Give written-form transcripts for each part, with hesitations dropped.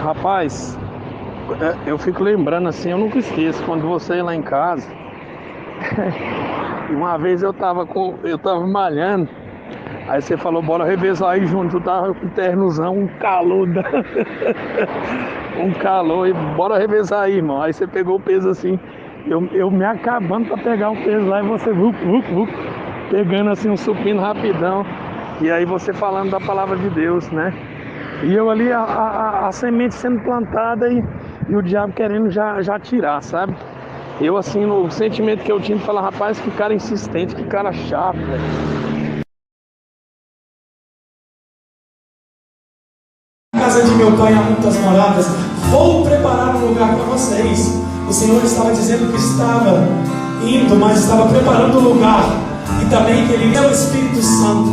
Rapaz, eu fico lembrando assim, eu nunca esqueço, quando você ia lá em casa, e uma vez eu tava malhando, aí você falou, bora revezar aí junto, tu tava com ternozão, um calor, um calor, e bora revezar aí, irmão. Aí você pegou o peso assim, eu me acabando pra pegar o peso lá, e você pegando assim um supino rapidão, e aí você falando da palavra de Deus, né? E eu ali, a semente sendo plantada e o diabo querendo já tirar, sabe? Eu assim, o sentimento que eu tinha de falar, rapaz, que cara insistente, que cara chato, velho. Na casa de meu pai há muitas moradas, vou preparar um lugar para vocês. O Senhor estava dizendo que estava indo, mas estava preparando um lugar. E também que Ele deu o Espírito Santo,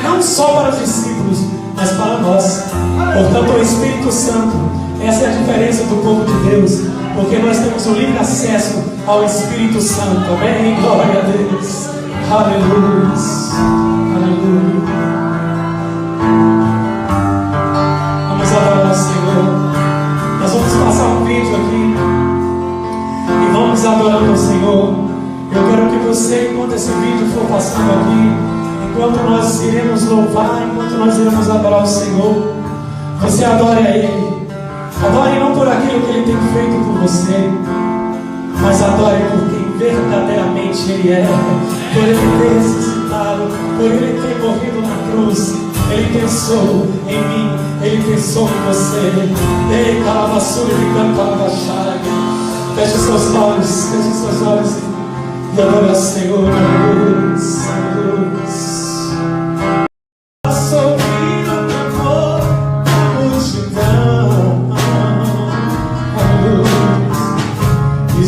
não só para os discípulos, mas para nós. Portanto, o Espírito Santo, essa é a diferença do povo de Deus, porque nós temos o livre acesso ao Espírito Santo. Amém? Glória a Deus. Aleluia. Aleluia. Vamos adorar ao Senhor. Nós vamos passar um vídeo aqui e vamos adorando ao Senhor. Eu quero que você, enquanto esse vídeo for passando aqui, enquanto nós iremos louvar, enquanto nós iremos adorar o Senhor, você adore a Ele. Adore não por aquilo que Ele tem feito por você, mas adore por quem verdadeiramente Ele é. Por Ele ter ressuscitado, por Ele ter morrido na cruz. Ele pensou em mim, Ele pensou em você. Ei, calavassura e cantalavaxaga. Feche os seus olhos e adore ao Senhor. Aleluia, aleluia.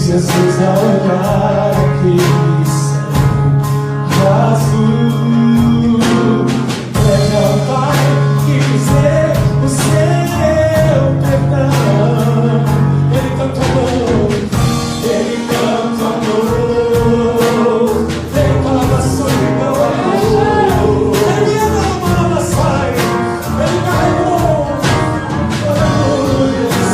Jesus é o olhar aquele céu azul. Pede ao Pai que dizer o seu perdão. Ele canta amor, Ele canta amor. Ele canta a solidão, amor. Ele ama a alma sai, Ele carregou. Aleluia, glória.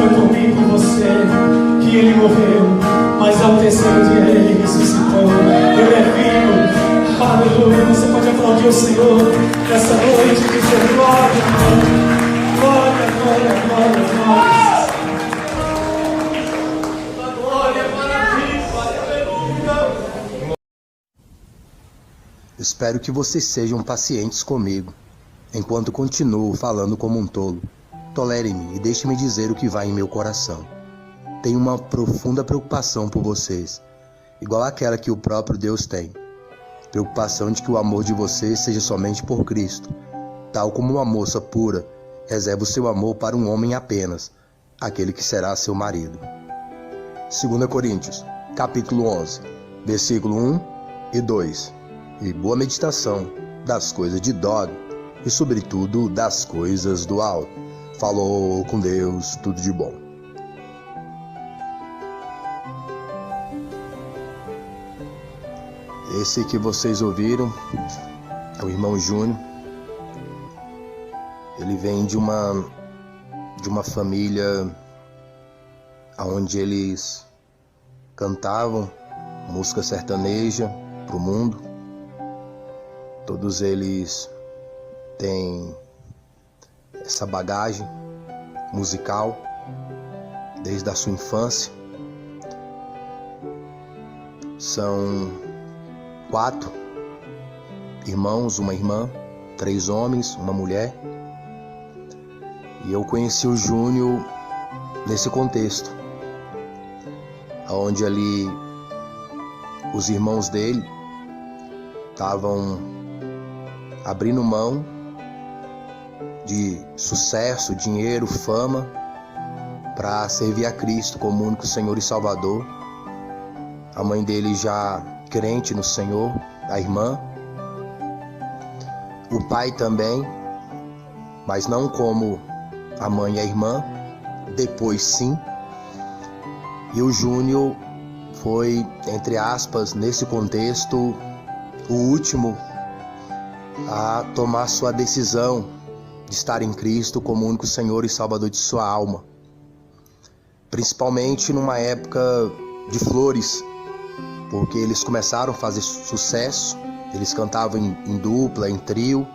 Foi por mim e por você que Ele morreu, mas ao terceiro dia Ele ressuscitou. Ele é vivo. Aleluia. Você pode aplaudir o Senhor nessa noite e dizer glória, glória, glória, glória, glória. Espero que vocês sejam pacientes comigo, enquanto continuo falando como um tolo. Tolere-me e deixe-me dizer o que vai em meu coração. Tenho uma profunda preocupação por vocês, igual àquela que o próprio Deus tem. Preocupação de que o amor de vocês seja somente por Cristo, tal como uma moça pura reserva o seu amor para um homem apenas, aquele que será seu marido. 2 Coríntios, capítulo 11, versículo 1 e 2. E boa meditação das coisas de Dog e, sobretudo, das coisas do alto. Falou com Deus, tudo de bom. Esse que vocês ouviram é o irmão Júnior. Ele vem de uma família onde eles cantavam música sertaneja para o mundo. Todos eles têm essa bagagem musical desde a sua infância. São 4 irmãos, uma irmã, 3 homens, uma mulher. E eu conheci o Júnior nesse contexto, onde ali os irmãos dele estavam abrindo mão de sucesso, dinheiro, fama, para servir a Cristo como único Senhor e Salvador. A mãe dele já crente no Senhor, a irmã. O pai também, mas não como a mãe e a irmã, depois sim. E o Júnior foi, entre aspas, nesse contexto, o último a tomar sua decisão de estar em Cristo como único Senhor e Salvador de sua alma. Principalmente numa época de flores, porque eles começaram a fazer sucesso, eles cantavam em dupla, em trio,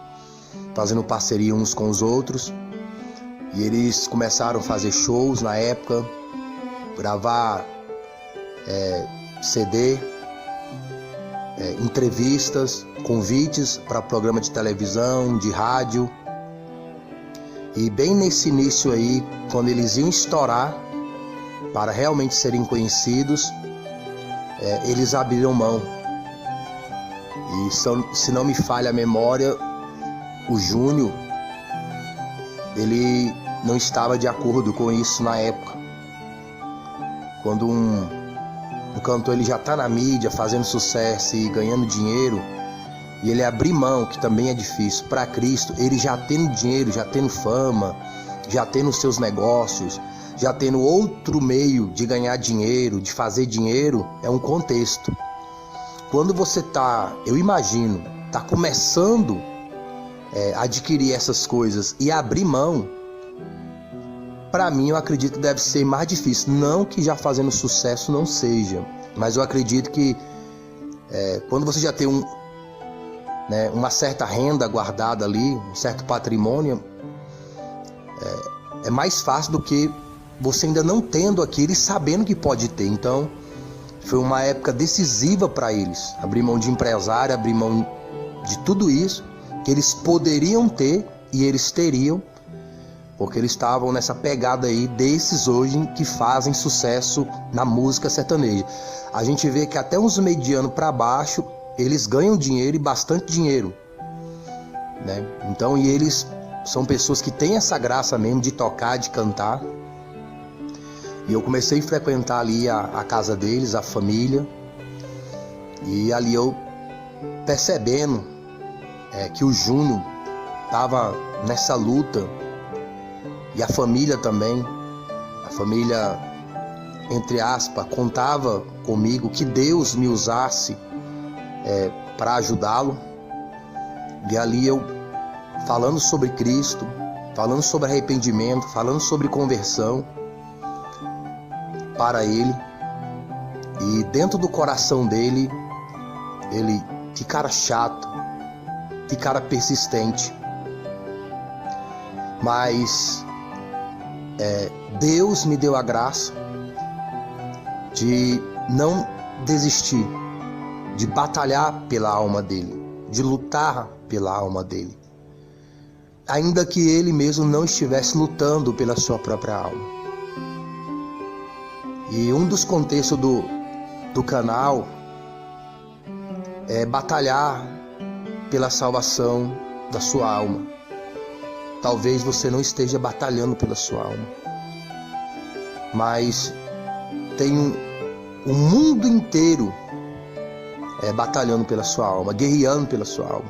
fazendo parceria uns com os outros, e eles começaram a fazer shows na época, gravar CD, entrevistas, convites para programa de televisão, de rádio. E bem nesse início aí, quando eles iam estourar para realmente serem conhecidos, eles abriram mão. E se não me falha a memória, o Júnior, ele não estava de acordo com isso na época. Quando um cantor ele já está na mídia, fazendo sucesso e ganhando dinheiro, e ele abrir mão, que também é difícil, para Cristo, ele já tendo dinheiro, já tendo fama, já tendo seus negócios, já tendo outro meio de ganhar dinheiro, de fazer dinheiro, é um contexto. Quando você eu imagino, está começando a adquirir essas coisas e abrir mão, para mim eu acredito que deve ser mais difícil. Não que já fazendo sucesso não seja, mas eu acredito que quando você já tem uma certa renda guardada ali, um certo patrimônio, é mais fácil do que você ainda não tendo aquilo e sabendo que pode ter. Então foi uma época decisiva para eles, abrir mão de empresário, abrir mão de tudo isso que eles poderiam ter e eles teriam, porque eles estavam nessa pegada aí desses hoje que fazem sucesso na música sertaneja. A gente vê que até uns medianos para baixo eles ganham dinheiro e bastante dinheiro, né? Então, e eles são pessoas que têm essa graça mesmo de tocar, de cantar. E eu comecei a frequentar ali a casa deles, a família, e ali eu percebendo que o Júnior estava nessa luta, e a família também, a família, entre aspas, contava comigo que Deus me usasse para ajudá-lo. E ali eu falando sobre Cristo, falando sobre arrependimento, falando sobre conversão para ele. E dentro do coração dele, que cara chato, que cara persistente. Mas Deus me deu a graça de não desistir, de batalhar pela alma dele. de lutar pela alma dele, ainda que ele mesmo não estivesse lutando pela sua própria alma. E um dos contextos do canal é batalhar pela salvação da sua alma. Talvez você não esteja batalhando pela sua alma, mas tem um mundo inteiro batalhando pela sua alma, guerreando pela sua alma.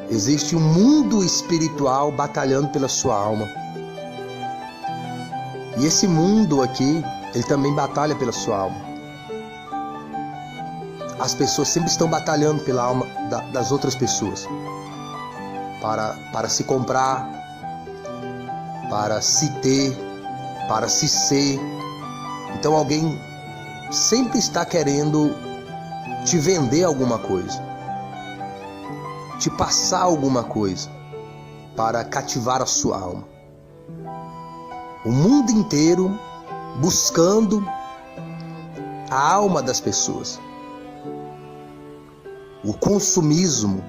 Existe um mundo espiritual batalhando pela sua alma. E esse mundo aqui, ele também batalha pela sua alma. As pessoas sempre estão batalhando pela alma das outras pessoas. Para se comprar, para se ter, para se ser. Então alguém sempre está querendo te vender alguma coisa, te passar alguma coisa para cativar a sua alma. O mundo inteiro buscando a alma das pessoas. O consumismo,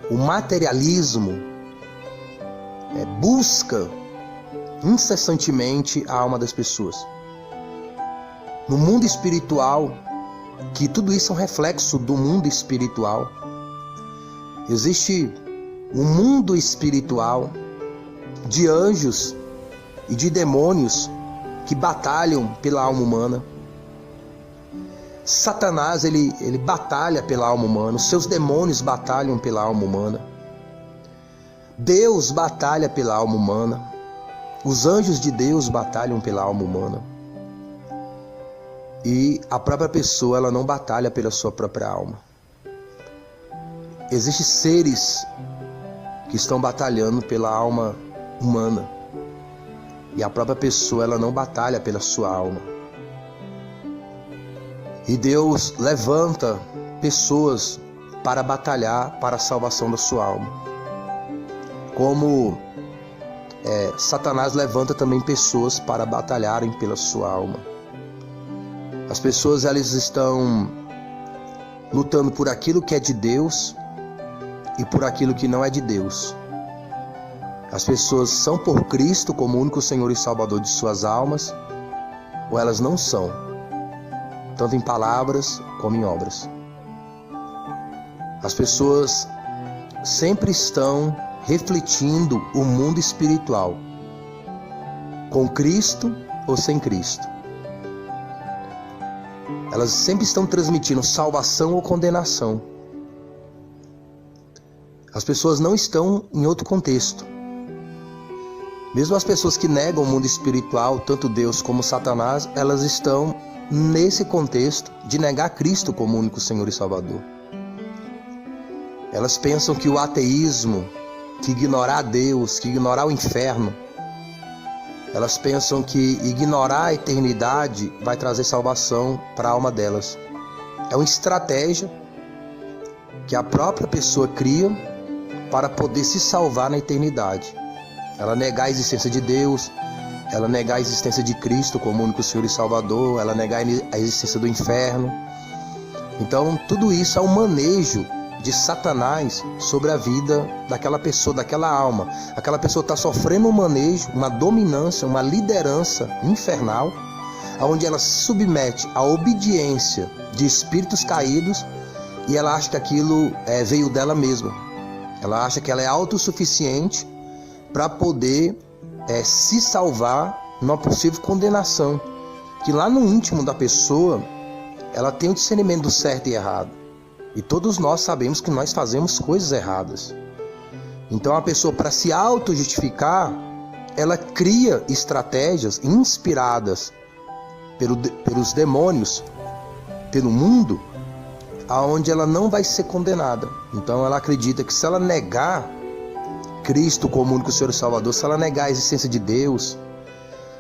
o materialismo busca incessantemente a alma das pessoas. No mundo espiritual, que tudo isso é um reflexo do mundo espiritual, existe um mundo espiritual de anjos e de demônios que batalham pela alma humana. Satanás, ele batalha pela alma humana, os seus demônios batalham pela alma humana. Deus batalha pela alma humana, os anjos de Deus batalham pela alma humana. E a própria pessoa, ela não batalha pela sua própria alma. Existem seres que estão batalhando pela alma humana. E a própria pessoa, ela não batalha pela sua alma. E Deus levanta pessoas para batalhar para a salvação da sua alma. Como Satanás levanta também pessoas para batalharem pela sua alma. As pessoas, elas estão lutando por aquilo que é de Deus e por aquilo que não é de Deus. As pessoas são por Cristo como único Senhor e Salvador de suas almas, ou elas não são, tanto em palavras como em obras. As pessoas sempre estão refletindo o mundo espiritual, com Cristo ou sem Cristo. Elas sempre estão transmitindo salvação ou condenação. As pessoas não estão em outro contexto. Mesmo as pessoas que negam o mundo espiritual, tanto Deus como Satanás, elas estão nesse contexto de negar Cristo como único Senhor e Salvador. Elas pensam que o ateísmo, que ignorar Deus, que ignorar o inferno, elas pensam que ignorar a eternidade vai trazer salvação para a alma delas. É uma estratégia que a própria pessoa cria para poder se salvar na eternidade. Ela negar a existência de Deus, ela negar a existência de Cristo como único Senhor e Salvador, ela negar a existência do inferno. Então, tudo isso é um manejo de Satanás sobre a vida daquela pessoa, daquela alma. Aquela pessoa está sofrendo um manejo, uma dominância, uma liderança infernal, onde ela se submete à obediência de espíritos caídos e ela acha que aquilo veio dela mesma. Ela acha que ela é autossuficiente para poder se salvar numa possível condenação, que lá no íntimo da pessoa ela tem o discernimento do certo e errado, e todos nós sabemos que nós fazemos coisas erradas. Então a pessoa, para se auto-justificar, ela cria estratégias inspiradas pelos demônios, pelo mundo, aonde ela não vai ser condenada. Então ela acredita que se ela negar Cristo como único Senhor e Salvador, se ela negar a existência de Deus,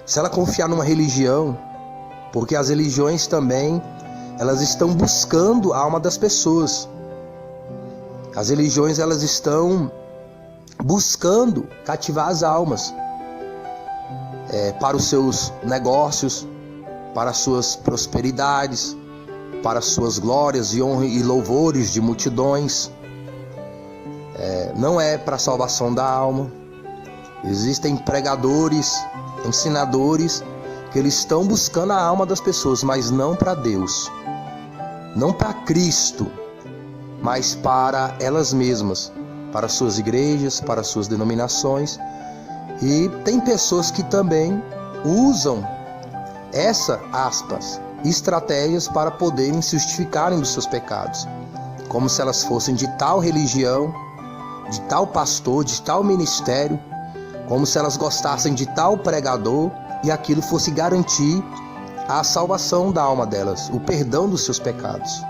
se ela confiar numa religião, porque as religiões também, elas estão buscando a alma das pessoas. As religiões, elas estão buscando cativar as almas para os seus negócios, para as suas prosperidades, para suas glórias e honra e louvores de multidões. Não é para a salvação da alma. Existem pregadores, ensinadores, que eles estão buscando a alma das pessoas, mas não para Deus, não para Cristo, mas para elas mesmas, para suas igrejas, para suas denominações. E tem pessoas que também usam estratégias para poderem se justificarem dos seus pecados, como se elas fossem de tal religião, de tal pastor, de tal ministério, como se elas gostassem de tal pregador e aquilo fosse garantir a salvação da alma delas, o perdão dos seus pecados.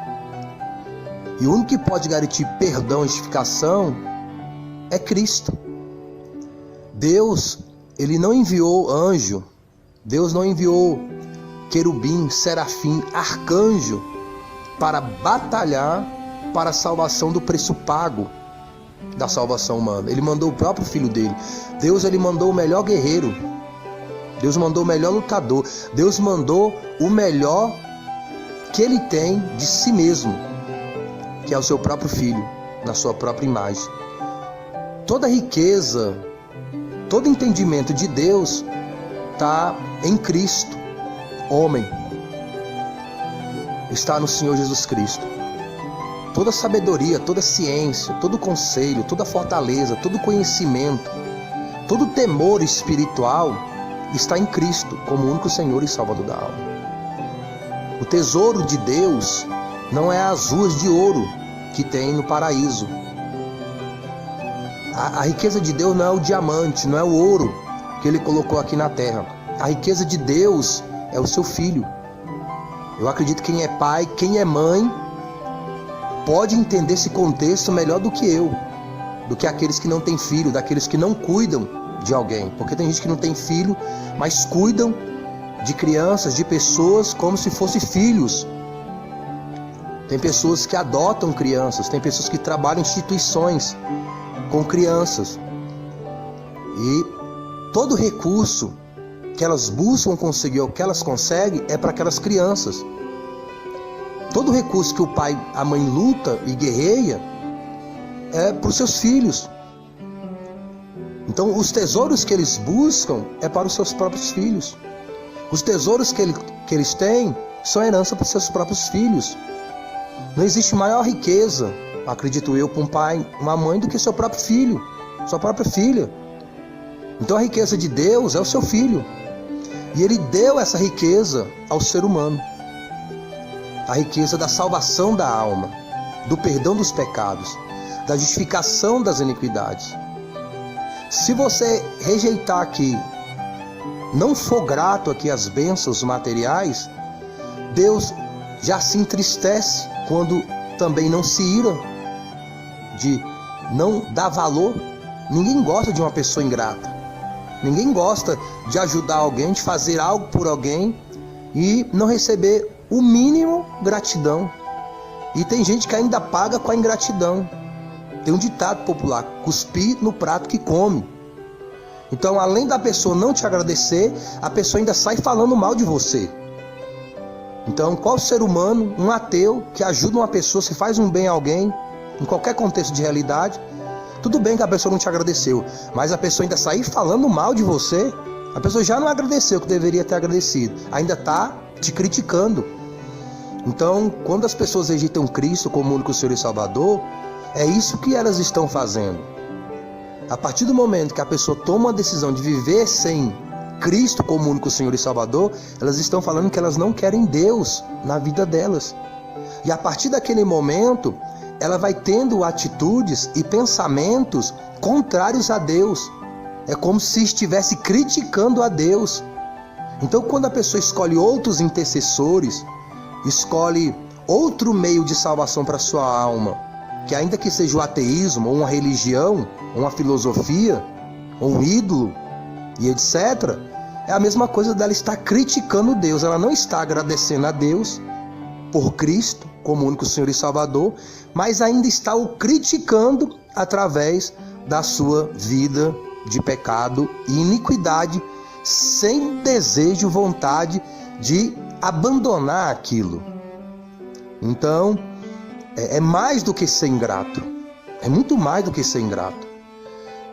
E o único que pode garantir perdão e justificação é Cristo. Deus, ele não enviou anjo, Deus não enviou querubim, serafim, arcanjo para batalhar para a salvação do preço pago da salvação humana. Ele mandou o próprio filho dele. Deus, ele mandou o melhor guerreiro. Deus mandou o melhor lutador. Deus mandou o melhor que ele tem de si mesmo, que é o seu próprio filho, na sua própria imagem. Toda riqueza, todo entendimento de Deus está em Cristo, homem. Está no Senhor Jesus Cristo. Toda sabedoria, toda ciência, todo conselho, toda fortaleza, todo conhecimento, todo temor espiritual está em Cristo, como o único Senhor e Salvador da alma. O tesouro de Deus não é as ruas de ouro que tem no paraíso. A riqueza de Deus não é o diamante, não é o ouro que Ele colocou aqui na terra. A riqueza de Deus é o seu Filho. Eu acredito que quem é pai, quem é mãe, pode entender esse contexto melhor do que eu, do que aqueles que não têm filho, daqueles que não cuidam de alguém. Porque tem gente que não tem filho, mas cuidam de crianças, de pessoas como se fossem filhos. Tem pessoas que adotam crianças, tem pessoas que trabalham em instituições com crianças. E todo recurso que elas buscam conseguir, ou que elas conseguem, é para aquelas crianças. Todo recurso que o pai, a mãe luta e guerreia é para os seus filhos. Então, os tesouros que eles buscam é para os seus próprios filhos. Os tesouros que eles têm são herança para os seus próprios filhos. Não existe maior riqueza, acredito eu, para um pai, uma mãe, do que seu próprio filho, sua própria filha. Então, a riqueza de Deus é o seu filho. E Ele deu essa riqueza ao ser humano. A riqueza da salvação da alma, do perdão dos pecados, da justificação das iniquidades. Se você rejeitar aqui, não for grato aqui às bênçãos materiais, Deus já se entristece quando também não se ira, de não dar valor. Ninguém gosta de uma pessoa ingrata. Ninguém gosta de ajudar alguém, de fazer algo por alguém e não receber o mínimo gratidão. E tem gente que ainda paga com a ingratidão. Tem um ditado popular: cuspir no prato que come. Então, além da pessoa não te agradecer, a pessoa ainda sai falando mal de você. Então, qual ser humano, um ateu, que ajuda uma pessoa, se faz um bem a alguém, em qualquer contexto de realidade, tudo bem que a pessoa não te agradeceu, mas a pessoa ainda sair falando mal de você, a pessoa já não agradeceu o que deveria ter agradecido, ainda está te criticando. Então, quando as pessoas rejeitam Cristo como único Senhor e Salvador, é isso que elas estão fazendo. A partir do momento que a pessoa toma a decisão de viver sem Cristo como único Senhor e Salvador, elas estão falando que elas não querem Deus na vida delas. E a partir daquele momento, ela vai tendo atitudes e pensamentos contrários a Deus. É como se estivesse criticando a Deus. Então, quando a pessoa escolhe outros intercessores, escolhe outro meio de salvação para sua alma, que ainda que seja o ateísmo, ou uma religião, ou uma filosofia, ou um ídolo, e etc., é a mesma coisa dela estar criticando Deus. Ela não está agradecendo a Deus por Cristo como único Senhor e Salvador, mas ainda está o criticando através da sua vida de pecado e iniquidade, sem desejo, vontade de abandonar aquilo. Então, é mais do que ser ingrato. É muito mais do que ser ingrato.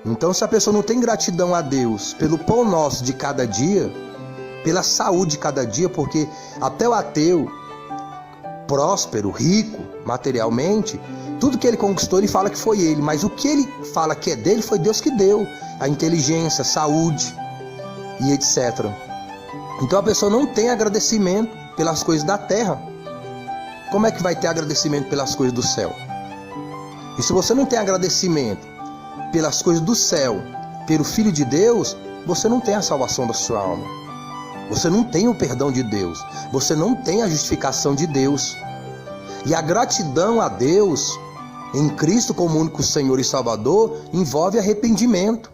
Então, se a pessoa não tem gratidão a Deus pelo pão nosso de cada dia, pela saúde de cada dia, porque até o ateu, próspero, rico, materialmente, tudo que ele conquistou, ele fala que foi ele, mas o que ele fala que é dele, foi Deus que deu, a inteligência, a saúde e etc. Então a pessoa não tem agradecimento pelas coisas da terra. Como é que vai ter agradecimento pelas coisas do céu? E se você não tem agradecimento pelas coisas do céu, pelo Filho de Deus, você não tem a salvação da sua alma. Você não tem o perdão de Deus. Você não tem a justificação de Deus. E a gratidão a Deus, em Cristo como único Senhor e Salvador, envolve arrependimento.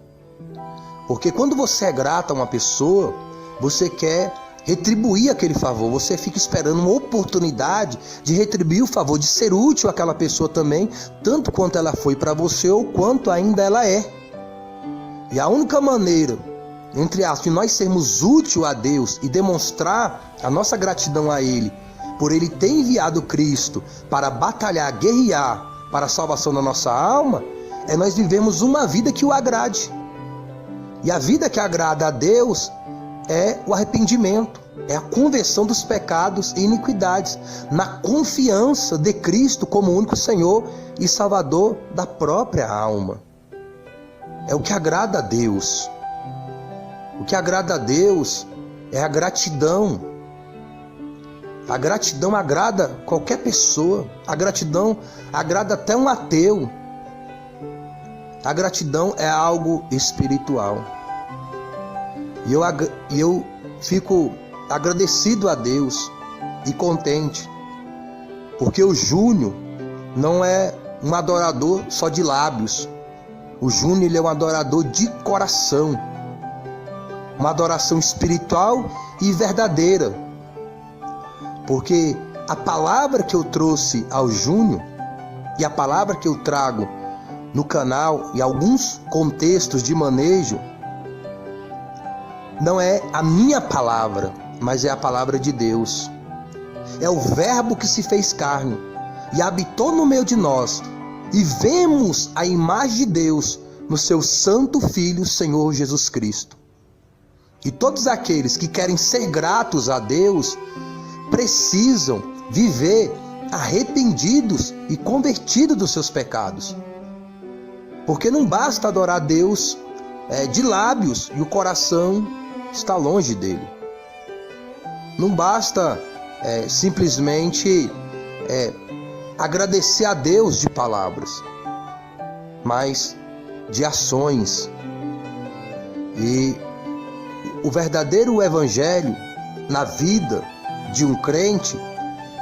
Porque quando você é grato a uma pessoa, você quer retribuir aquele favor. Você fica esperando uma oportunidade de retribuir o favor, de ser útil àquela pessoa também, tanto quanto ela foi para você ou quanto ainda ela é. E a única maneira, entre aspas, de nós sermos úteis a Deus e demonstrar a nossa gratidão a Ele, por Ele ter enviado Cristo para batalhar, guerrear para a salvação da nossa alma, é nós vivemos uma vida que o agrade. E a vida que agrada a Deus é o arrependimento, é a conversão dos pecados e iniquidades, na confiança de Cristo como único Senhor e Salvador da própria alma. É o que agrada a Deus. O que agrada a Deus é a gratidão. A gratidão agrada qualquer pessoa. A gratidão agrada até um ateu. A gratidão é algo espiritual. E eu fico agradecido a Deus e contente, porque o Júnior não é um adorador só de lábios. O Júnior, ele é um adorador de coração, uma adoração espiritual e verdadeira, porque a palavra que eu trouxe ao Júnior e a palavra que eu trago no canal e alguns contextos de manejo não é a minha palavra, mas é a palavra de Deus. É o Verbo que se fez carne e habitou no meio de nós, e vemos a imagem de Deus no seu santo Filho, Senhor Jesus Cristo. E todos aqueles que querem ser gratos a Deus precisam viver arrependidos e convertidos dos seus pecados. Porque não basta adorar a Deus de lábios e o coração está longe dele. Não basta simplesmente agradecer a Deus de palavras, mas de ações. E o verdadeiro evangelho na vida de um crente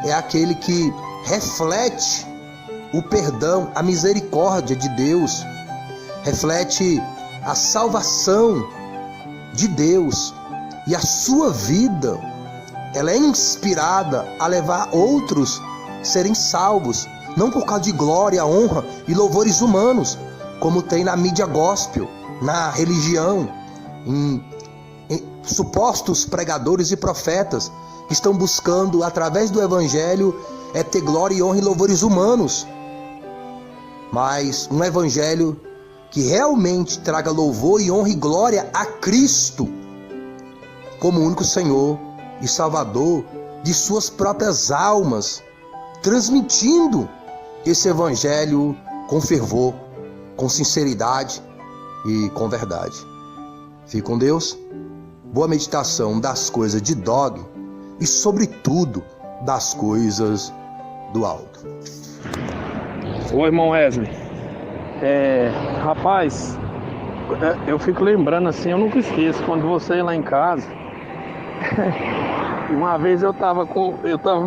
é aquele que reflete o perdão, a misericórdia de Deus, reflete a salvação de Deus, e a sua vida ela é inspirada a levar outros a serem salvos, não por causa de glória, honra e louvores humanos, como tem na mídia gospel, na religião, em supostos pregadores e profetas que estão buscando, através do evangelho, ter glória e honra e louvores humanos. Mas um evangelho que realmente traga louvor e honra e glória a Cristo como único Senhor e Salvador de suas próprias almas, transmitindo esse evangelho com fervor, com sinceridade e com verdade. Fique com Deus, boa meditação das coisas de Dog e, sobretudo, das coisas do alto. Ô irmão Wesley, rapaz, eu fico lembrando assim, eu nunca esqueço, quando você ia lá em casa, uma vez eu tava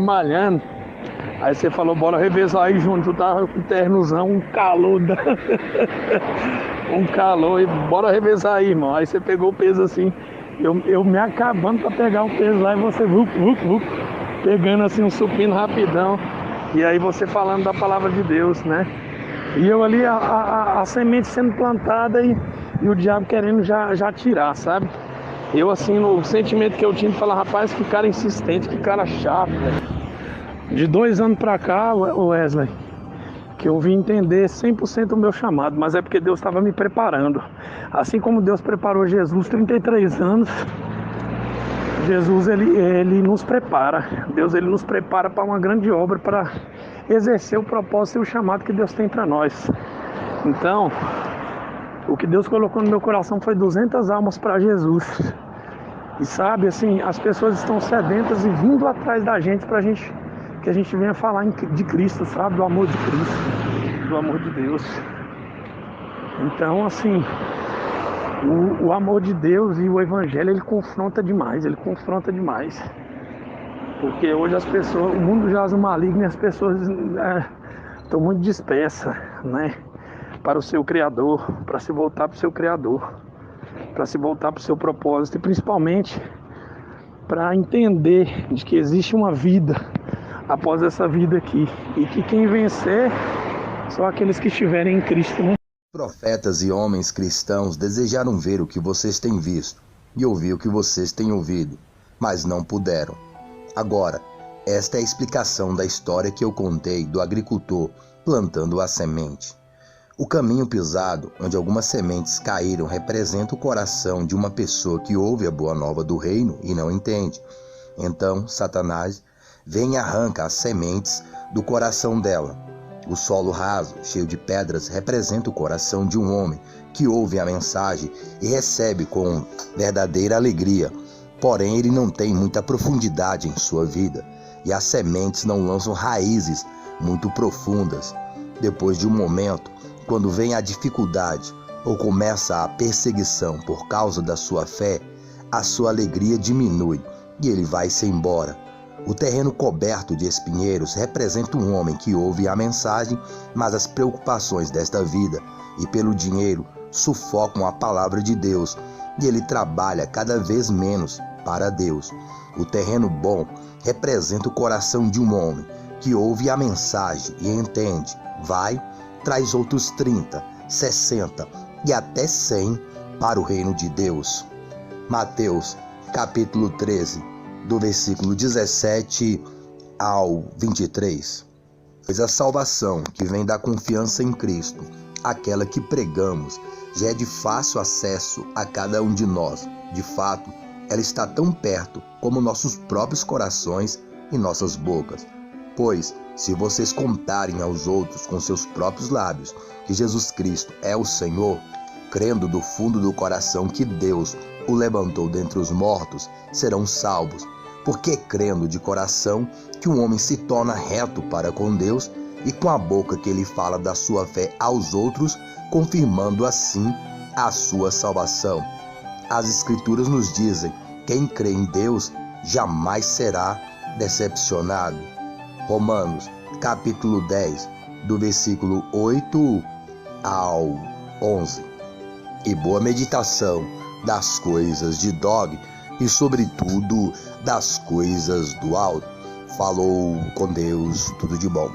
malhando, aí você falou, bora revezar aí junto, tu tava com ternozão, um calor, e bora revezar aí, irmão. Aí você pegou o peso assim, eu me acabando pra pegar o peso lá, e você pegando assim um supino rapidão, e aí você falando da palavra de Deus, né? E eu ali, a semente sendo plantada e o diabo querendo já tirar, sabe? Eu assim, o sentimento que eu tinha de falar, rapaz, que cara insistente, que cara chato, velho. De 2 anos pra cá, Wesley, que eu vim entender 100% o meu chamado, mas é porque Deus estava me preparando. Assim como Deus preparou Jesus 33 anos, Jesus ele nos prepara. Deus ele nos prepara para uma grande obra, para exercer o propósito e o chamado que Deus tem para nós. Então, o que Deus colocou no meu coração foi 200 almas para Jesus. E sabe, assim, as pessoas estão sedentas e vindo atrás da gente para que a gente venha falar de Cristo, sabe? Do amor de Cristo, do amor de Deus. Então, assim, o amor de Deus e o Evangelho, ele confronta demais. Porque hoje as pessoas, o mundo jaz no maligno e as pessoas estão muito dispersas, né? Para o seu Criador, para se voltar para o seu Criador, para se voltar para o seu propósito e principalmente para entender de que existe uma vida após essa vida aqui e que quem vencer são aqueles que estiverem em Cristo, né? Profetas e homens cristãos desejaram ver o que vocês têm visto e ouvir o que vocês têm ouvido, mas não puderam. Agora, esta é a explicação da história que eu contei do agricultor plantando a semente. O caminho pisado, onde algumas sementes caíram, representa o coração de uma pessoa que ouve a boa nova do reino e não entende. Então, Satanás vem e arranca as sementes do coração dela. O solo raso, cheio de pedras, representa o coração de um homem que ouve a mensagem e recebe com verdadeira alegria. Porém, ele não tem muita profundidade em sua vida e as sementes não lançam raízes muito profundas. Depois de um momento, quando vem a dificuldade ou começa a perseguição por causa da sua fé, a sua alegria diminui e ele vai-se embora. O terreno coberto de espinheiros representa um homem que ouve a mensagem, mas as preocupações desta vida e pelo dinheiro sufocam a palavra de Deus e ele trabalha cada vez menos para Deus. O terreno bom representa o coração de um homem que ouve a mensagem e entende, vai, traz outros 30, 60 e até 100 para o reino de Deus. Mateus, capítulo 13, do versículo 17 ao 23. Pois a salvação que vem da confiança em Cristo, aquela que pregamos, já é de fácil acesso a cada um de nós. De fato, ela está tão perto como nossos próprios corações e nossas bocas. Pois, se vocês contarem aos outros com seus próprios lábios que Jesus Cristo é o Senhor, crendo do fundo do coração que Deus o levantou dentre os mortos, serão salvos. Porque crendo de coração que um homem se torna reto para com Deus e com a boca que ele fala da sua fé aos outros, confirmando assim a sua salvação. As Escrituras nos dizem: quem crê em Deus jamais será decepcionado. Romanos, capítulo 10, do versículo 8 ao 11. E boa meditação das coisas de Dog e, sobretudo, das coisas do alto. Falou com Deus, tudo de bom.